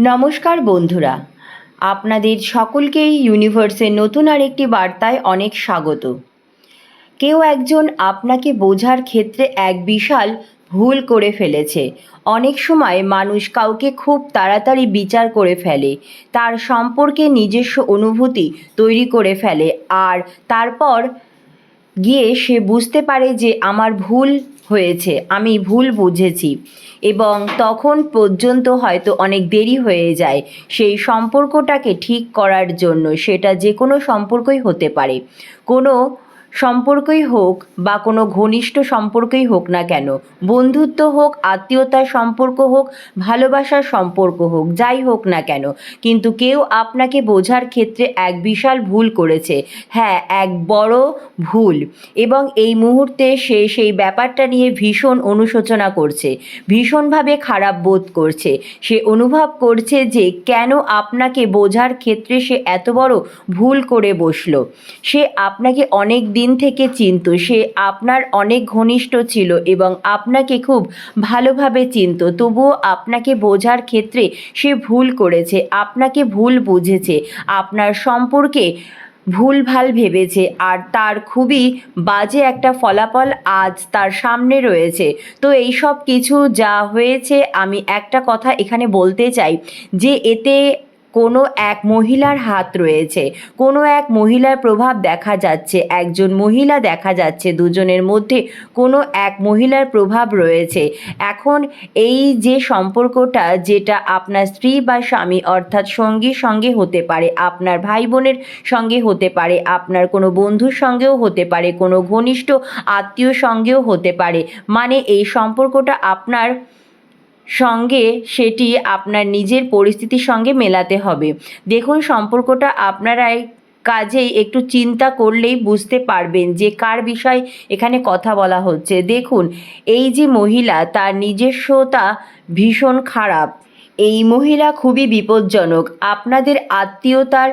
নমস্কার বন্ধুরা, আপনাদের সকলকেই ইউনিভার্সের নতুন আরেকটি বার্তায় অনেক স্বাগত। কেউ একজন আপনাকে বোঝার ক্ষেত্রে এক বিশাল ভুল করে ফেলেছে। অনেক সময় মানুষ কাউকে খুব তাড়াতাড়ি বিচার করে ফেলে, তার সম্পর্কে নিজস্ব অনুভূতি তৈরি করে ফেলে, আর তারপর গিয়ে সে বুঝতে পারে যে আমার ভুল হয়েছে, আমি ভুল বুঝেছি, এবং তখন পর্যন্ত হয়তো অনেক দেরি হয়ে যায় সেই সম্পর্কটাকে ঠিক করার জন্য। সেটা যে কোনো সম্পর্কই হতে পারে, কোনো সম্পর্কই হোক বা কোনো ঘনিষ্ঠ সম্পর্কই হোক না কেন, বন্ধুত্ব হোক, আত্মীয়তার সম্পর্ক হোক, ভালোবাসার সম্পর্ক হোক, যাই হোক না কেন, কিন্তু কেউ আপনাকে বোঝার ক্ষেত্রে এক বিশাল ভুল করেছে। হ্যাঁ, এক বড় ভুল। এবং এই মুহূর্তে সে সেই ব্যাপারটা নিয়ে ভীষণ অনুশোচনা করছে, ভীষণভাবে খারাপ বোধ করছে। সে অনুভব করছে যে কেন আপনাকে বোঝার ক্ষেত্রে সে এত বড় ভুল করে বসলো। সে আপনাকে অনেক দিন থেকে চিনত, সে আপনার অনেক ঘনিষ্ঠ ছিল এবং আপনাকে খুব ভালোভাবে চিনত, তবুও আপনাকে বোঝার ক্ষেত্রে সে ভুল করেছে, আপনাকে ভুল বুঝেছে, আপনার সম্পর্কে ভুলভাল ভেবেছে, আর তার খুবই বাজে একটা ফলাফল আজ তার সামনে রয়েছে। তো এই সব কিছু যা হয়েছে, আমি একটা কথা এখানে বলতে চাই যে এতে কোনো এক মহিলার হাত রয়েছে, কোনো এক মহিলার প্রভাব দেখা যাচ্ছে, একজন মহিলা দেখা যাচ্ছে, দুজনের মধ্যে কোনো এক মহিলার প্রভাব রয়েছে। এখন এই যে সম্পর্কটা, যেটা আপনার স্ত্রী বা স্বামী অর্থাৎ সঙ্গীর সঙ্গে হতে পারে, আপনার ভাই বোনের সঙ্গে হতে পারে, আপনার কোনো বন্ধুর সঙ্গেও হতে পারে, কোনো ঘনিষ্ঠ আত্মীয় সঙ্গেও হতে পারে, মানে এই সম্পর্কটা আপনার সঙ্গে, সেটি আপনার নিজের পরিস্থিতির সঙ্গে মেলাতে হবে। দেখুন, সম্পর্কটা আপনারাই কাজেই একটু চিন্তা করলেই বুঝতে পারবেন যে কার বিষয় এখানে কথা বলা হচ্ছে। দেখুন, এই যে মহিলা, তার নিজস্বতা ভীষণ খারাপ। এই মহিলা খুবই বিপজ্জনক। আপনাদের আত্মীয়তার,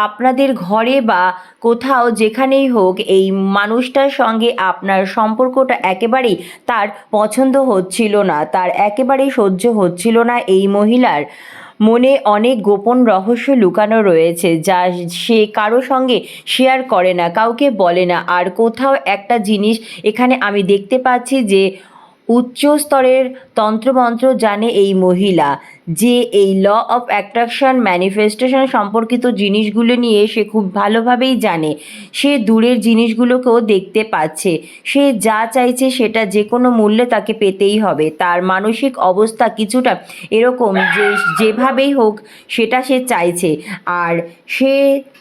আপনাদের ঘরে বা কোথাও যেখানেই হোক, এই মানুষটার সঙ্গে আপনার সম্পর্কটা একেবারেই তার পছন্দ হচ্ছিল না, তার একেবারেই সহ্য হচ্ছিল না। এই মহিলার মনে অনেক গোপন রহস্য লুকানো রয়েছে, যা সে কারো সঙ্গে শেয়ার করে না, কাউকে বলে না। আর কোথাও একটা জিনিস এখানে আমি দেখতে পাচ্ছি যে উচ্চ স্তরের তন্ত্রমন্ত্র জানে এই মহিলা, যে এই ল অফ অ্যাট্রাকশন, ম্যানিফেস্টেশন সম্পর্কিত জিনিসগুলো নিয়ে সে খুব ভালোভাবেই জানে। সে দূরের জিনিসগুলোকেও দেখতে পাচ্ছে। সে যা চাইছে সেটা যে কোনো মূল্যে তাকে পেতেই হবে। তার মানসিক অবস্থা কিছুটা এরকম যে যেভাবেই হোক সেটা সে চাইছে। আর সে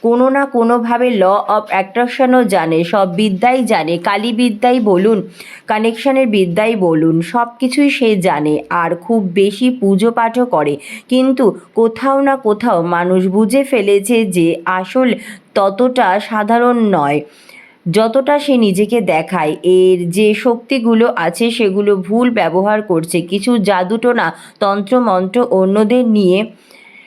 কোনো না কোনোভাবে ল অফ অ্যাট্রাকশনও জানে, সব বিদ্যাই জানে, কালী বিদ্যাই বলুন, কানেকশনের বিদ্যাই বলুন, সব কিছুই সে জানে, আর খুব বেশি পুজো পাঠও করে। কিন্তু কোথাও না কোথাও মানুষ বুঝে ফেলেছে যে আসল ততটা সাধারণ নয় যতটা সে নিজেকে দেখায়। এর যে শক্তিগুলো আছে সেগুলো ভুল ব্যবহার করছে। কিছু জাদুটোনা, তন্ত্রমন্ত্র অন্যদের নিয়ে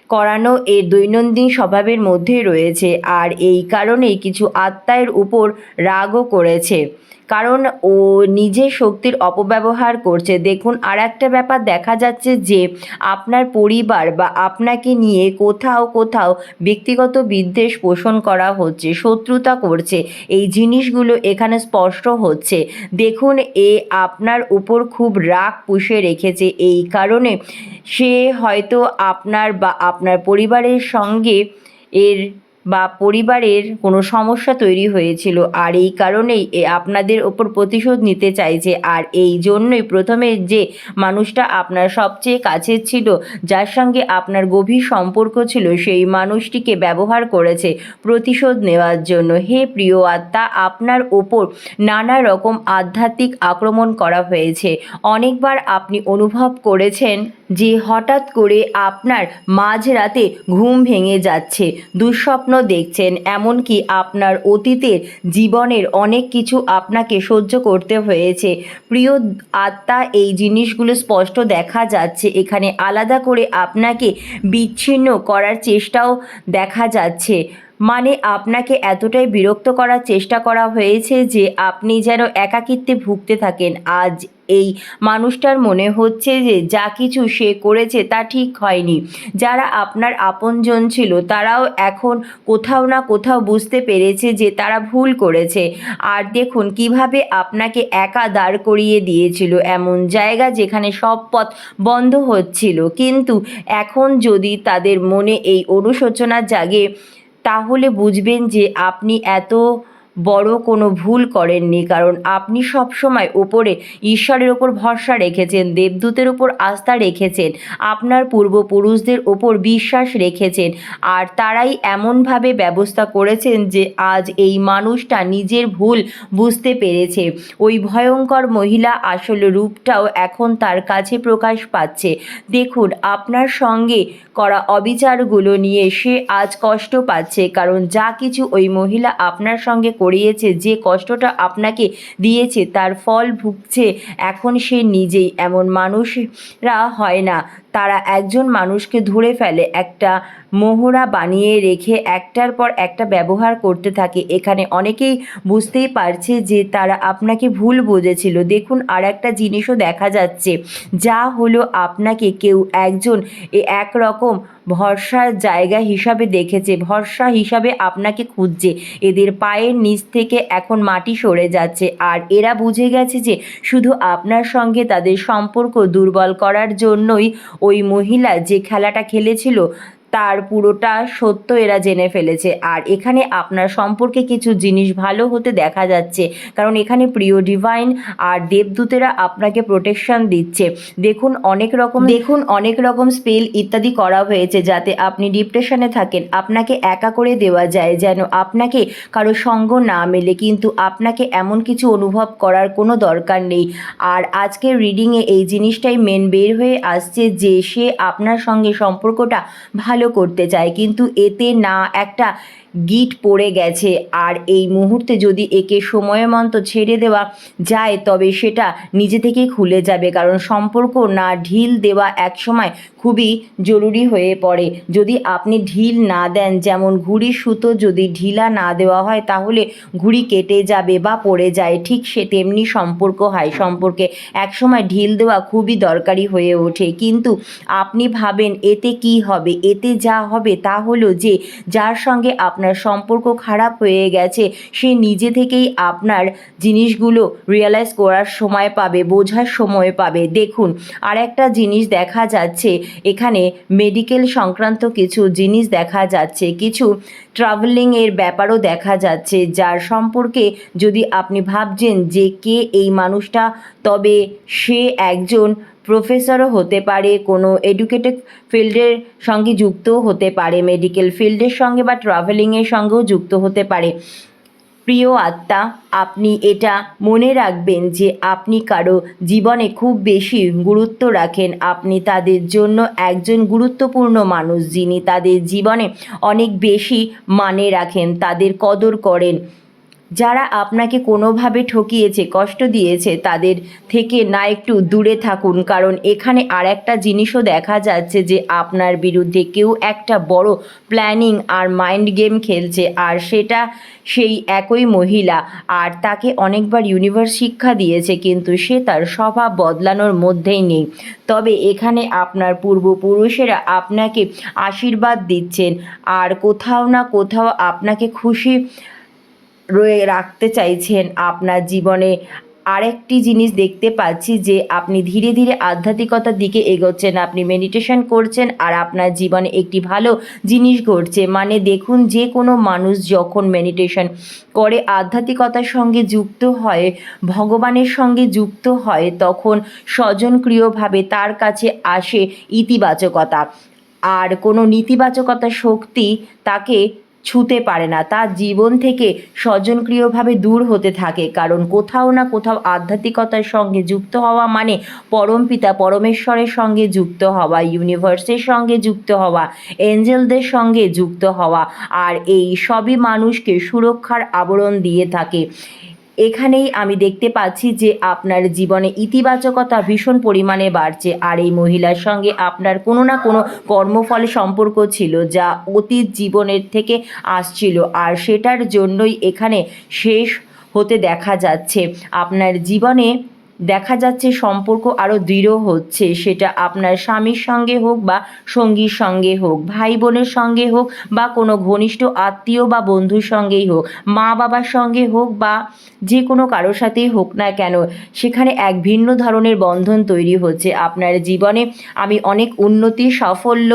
করানো এর দৈনন্দিন স্বভাবের মধ্যে রয়েছে। আর এই কারণেই কিছু আত্মার উপর রাগও করেছে, কারণ ও নিজের শক্তির অপব্যবহার করছে। দেখুন, আর একটা ব্যাপার দেখা যাচ্ছে যে আপনার পরিবার বা আপনাকে নিয়ে কোথাও কোথাও ব্যক্তিগত বিদ্বেষ পোষণ করা হচ্ছে, শত্রুতা করছে। এই জিনিসগুলো এখানে স্পষ্ট হচ্ছে। দেখুন, এ আপনার উপর খুব রাগ পুষে রেখেছে। এই কারণে সে হয়তো আপনার বা আপনার পরিবারের সঙ্গে এর বা পরিবারের কোনো সমস্যা তৈরি হয়েছিল, আর এই কারণেই আপনাদের ওপর প্রতিশোধ নিতে চাইছে। আর এই জন্যই প্রথমে যে মানুষটা আপনার সবচেয়ে কাছের ছিল, যার সঙ্গে আপনার গভীর সম্পর্ক ছিল, সেই মানুষটিকে ব্যবহার করেছে প্রতিশোধ নেওয়ার জন্য। হে প্রিয় আত্মা, আপনার ওপর নানা রকম আধ্যাত্মিক আক্রমণ করা হয়েছে। অনেকবার আপনি অনুভব করেছেন যে হঠাৎ করে আপনার মাঝরাতে ঘুম ভেঙে যাচ্ছে, দুঃস্বপ্ন দেখছেন, এমনকি আপনার অতীতের জীবনের অনেক কিছু আপনাকে সহ্য করতে হয়েছে। প্রিয় আত্মা, এই জিনিসগুলো স্পষ্ট দেখা যাচ্ছে। এখানে আলাদা করে আপনাকে বিচ্ছিন্ন করার চেষ্টাও দেখা যাচ্ছে। মানে আপনাকে এতটাই বিরক্ত করার চেষ্টা করা হয়েছে যে আপনি যেন একাকিত্বে ভুগতে থাকেন। আজ এই মানুষটার মনে হচ্ছে যে যা কিছু সে করেছে তা ঠিক হয়নি। যারা আপনার আপনজন ছিল তারাও এখন কোথাও না কোথাও বুঝতে পেরেছে যে তারা ভুল করেছে। আর দেখুন কিভাবে আপনাকে একা দাঁড় করিয়ে দিয়েছিল এমন জায়গা যেখানে সব পথ বন্ধ হচ্ছিল। কিন্তু এখন যদি তাদের মনে এই অনুশোচনা জাগে তাহলে বুঝবেন যে আপনি এত বড় কোনো ভুল করেননি, কারণ আপনি সবসময় ওপরে ঈশ্বরের ওপর ভরসা রেখেছেন, দেবদূতের ওপর আস্থা রেখেছেন, আপনার পূর্বপুরুষদের ওপর বিশ্বাস রেখেছেন। আর তারাই এমনভাবে ব্যবস্থা করেছেন যে আজ এই মানুষটা নিজের ভুল বুঝতে পেরেছে। ওই ভয়ঙ্কর মহিলা আসল রূপটাও এখন তার কাছে প্রকাশ পাচ্ছে। দেখুন আপনার সঙ্গে করা অবিচারগুলো নিয়ে সে আজ কষ্ট পাচ্ছে, কারণ যা কিছু ওই মহিলা আপনার সঙ্গে করিয়েছে, যে কষ্টটা আপনাকে দিয়েছে তার ফল ভুগছে এখন সে নিজেই। এমন মানুষরা হয় না, তারা একজন মানুষকে ধরে ফেলে, একটা মোহরা বানিয়ে রেখে একটার পর একটা ব্যবহার করতে থাকে। এখানে অনেকেই বুঝতেই পারছে যে তারা আপনাকে ভুল বুঝেছিল। দেখুন আর একটা জিনিসও দেখা যাচ্ছে, যা হলো আপনাকে কেউ একজন একরকম ভরসার জায়গা হিসাবে দেখেছে, ভরসা হিসাবে আপনাকে খুঁজছে। এদের পায়ের নিচ থেকে এখন মাটি সরে যাচ্ছে আর এরা বুঝে গেছে যে শুধু আপনার সঙ্গে তাদের সম্পর্ক দুর্বল করার জন্যই ওই মহিলা যে খেলাটা খেলেছিল তার পুরোটা সত্য এরা জেনে ফেলেছে। আর এখানে আপনার সম্পর্কে কিছু জিনিস ভালো হতে দেখা যাচ্ছে, কারণ এখানে প্রিয় ডিভাইন আর দেবদূতেরা আপনাকে প্রোটেকশন দিচ্ছে। দেখুন অনেক রকম স্পেল ইত্যাদি করা হয়েছে যাতে আপনি ডিপ্রেশনে থাকেন, আপনাকে একা করে দেওয়া যায় যেন আপনাকে কারো সঙ্গ না মেলে। কিন্তু আপনাকে এমন কিছু অনুভব করার কোনো দরকার নেই। আর আজকের রিডিংয়ে এই জিনিসটাই মেন বের হয়ে আসছে যে সে আপনার সঙ্গে সম্পর্কটা ভালো করতে চায়, কিন্তু এতে না একটা গিট পড়ে গেছে। আর এই মুহূর্তে যদি একে সময় মতো ছেড়ে দেওয়া যায় তবে সেটা নিজে থেকেই খুলে যাবে, কারণ সম্পর্ক না ঢিল দেওয়া একসময় খুবই জরুরি হয়ে পড়ে। যদি আপনি ঢিল না দেন, যেমন ঘুড়ির সুতো যদি ঢিলা না দেওয়া হয় তাহলে ঘুড়ি কেটে যাবে বা পড়ে যায়, ঠিক সে তেমনি সম্পর্ক হয়। সম্পর্কে একসময় ঢিল দেওয়া খুবই দরকারি হয়ে ওঠে। কিন্তু আপনি ভাবেন এতে কি হবে, এতে যা হবে তা হলো যে যার সঙ্গে আপনার সম্পর্ক খারাপ হয়ে গেছে সে নিজে থেকেই আপনার জিনিসগুলো রিয়েলাইজ করার সময় পাবে, বোঝার সময় পাবে। দেখুন আর একটা জিনিস দেখা যাচ্ছে, এখানে মেডিকেল সংক্রান্ত কিছু জিনিস দেখা যাচ্ছে, কিছু ট্রাভেলিংয়ের ব্যাপারও দেখা যাচ্ছে, যার সম্পর্কে যদি আপনি ভাবছেন যে কে এই মানুষটা, তবে সে একজন প্রফেসরও হতে পারে, কোনো এডুকেটেড ফিল্ডের সঙ্গে যুক্তও হতে পারে, মেডিকেল ফিল্ডের সঙ্গে বা ট্রাভেলিংয়ের সঙ্গেও যুক্ত হতে পারে। প্রিয় আত্মা, আপনি এটা মনে রাখবেন যে আপনি কারো জীবনে খুব বেশি গুরুত্ব রাখেন। আপনি তাদের জন্য একজন গুরুত্বপূর্ণ মানুষ, যিনি তাদের জীবনে অনেক বেশি মানে রাখেন, তাদের কদর করেন। যারা আপনাকে কোনোভাবে ঠকিয়েছে, কষ্ট দিয়েছে, তাদের থেকে না একটু দূরে থাকুন, কারণ এখানে আর একটা জিনিসও দেখা যাচ্ছে যে আপনার বিরুদ্ধে কেউ একটা বড় প্ল্যানিং আর মাইন্ড গেম খেলছে, আর সেটা সেই একই মহিলা। আর তাকে অনেকবার ইউনিভার্স শিক্ষা দিয়েছে, কিন্তু সে তার স্বভাব বদলানোর মধ্যেই নেই। তবে এখানে আপনার পূর্বপুরুষেরা আপনাকে আশীর্বাদ দিচ্ছেন আর কোথাও না কোথাও আপনাকে খুশি রয়ে রাখতে চাইছেন আপনার জীবনে। আরেকটি জিনিস দেখতে পাচ্ছি যে আপনি ধীরে ধীরে আধ্যাত্মিকতার দিকে এগোচ্ছেন, আপনি মেডিটেশন করছেন আর আপনার জীবনে একটি ভালো জিনিস ঘটছে। মানে দেখুন, যে কোনো মানুষ যখন মেডিটেশন করে, আধ্যাত্মিকতার সঙ্গে যুক্ত হয়, ভগবানের সঙ্গে যুক্ত হয়, তখন স্বজনক্রিয়ভাবে তার কাছে আসে ইতিবাচকতা, আর কোনো নেতিবাচকতা শক্তি তাকে ছুঁতে পারে না, তার জীবন থেকে স্বজনক্রিয়ভাবে দূর হতে থাকে। কারণ কোথাও না কোথাও আধ্যাত্মিকতার সঙ্গে যুক্ত হওয়া মানে পরমপিতা পরমেশ্বরের সঙ্গে যুক্ত হওয়া, ইউনিভার্সের সঙ্গে যুক্ত হওয়া, এঞ্জেলদের সঙ্গে যুক্ত হওয়া, আর এই সবই মানুষকে সুরক্ষার আবরণ দিয়ে থাকে। এখানেই আমি দেখতে পাচ্ছি যে আপনার জীবনে ইতিবাচকতা ভীষণ পরিমাণে বাড়ছে, আর এই মহিলার সঙ্গে আপনার কোনো না কোনো কর্মফলে সম্পর্ক ছিল যা অতীত জীবনের থেকে আসছিল, আর সেটার জন্যই এখানে শেষ হতে দেখা যাচ্ছে। আপনার জীবনে দেখা যাচ্ছে সম্পর্ক আরও দৃঢ় হচ্ছে, সেটা আপনার স্বামীর সঙ্গে হোক বা সঙ্গীর সঙ্গে হোক, ভাই বোনের সঙ্গে হোক বা কোনো ঘনিষ্ঠ আত্মীয় বা বন্ধুর সঙ্গেই হোক, মা বাবার সঙ্গে হোক বা যে কোনো কারোর সাথেই হোক না কেন, সেখানে এক ভিন্ন ধরনের বন্ধন তৈরি হচ্ছে। আপনার জীবনে আমি অনেক উন্নতি, সাফল্য,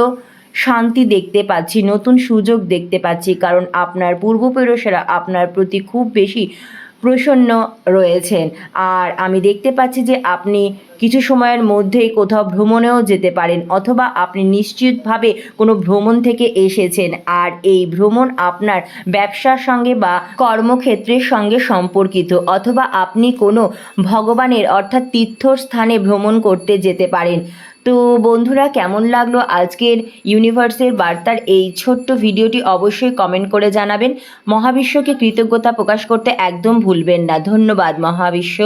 শান্তি দেখতে পাচ্ছি, নতুন সুযোগ দেখতে পাচ্ছি, কারণ আপনার পূর্বপুরুষেরা আপনার প্রতি খুব বেশি প্রসন্ন রয়েছেন। আর আমি দেখতে পাচ্ছি যে আপনি কিছু সময়ের মধ্যেই কোথাও ভ্রমণেও যেতে পারেন, অথবা আপনি নিশ্চিতভাবে কোনো ভ্রমণ থেকে এসেছেন, আর এই ভ্রমণ আপনার ব্যবসার সঙ্গে বা কর্মক্ষেত্রের সঙ্গে সম্পর্কিত, অথবা আপনি কোনো ভগবানের অর্থাৎ তীর্থস্থানে ভ্রমণ করতে যেতে পারেন। তো বন্ধুরা, কেমন লাগলো আজকের ইউনিভার্সের বার্তার এই ছোট্ট ভিডিওটি অবশ্যই কমেন্ট করে জানাবেন। মহাবিশ্বকে কৃতজ্ঞতা প্রকাশ করতে একদম ভুলবেন না। ধন্যবাদ মহাবিশ্ব।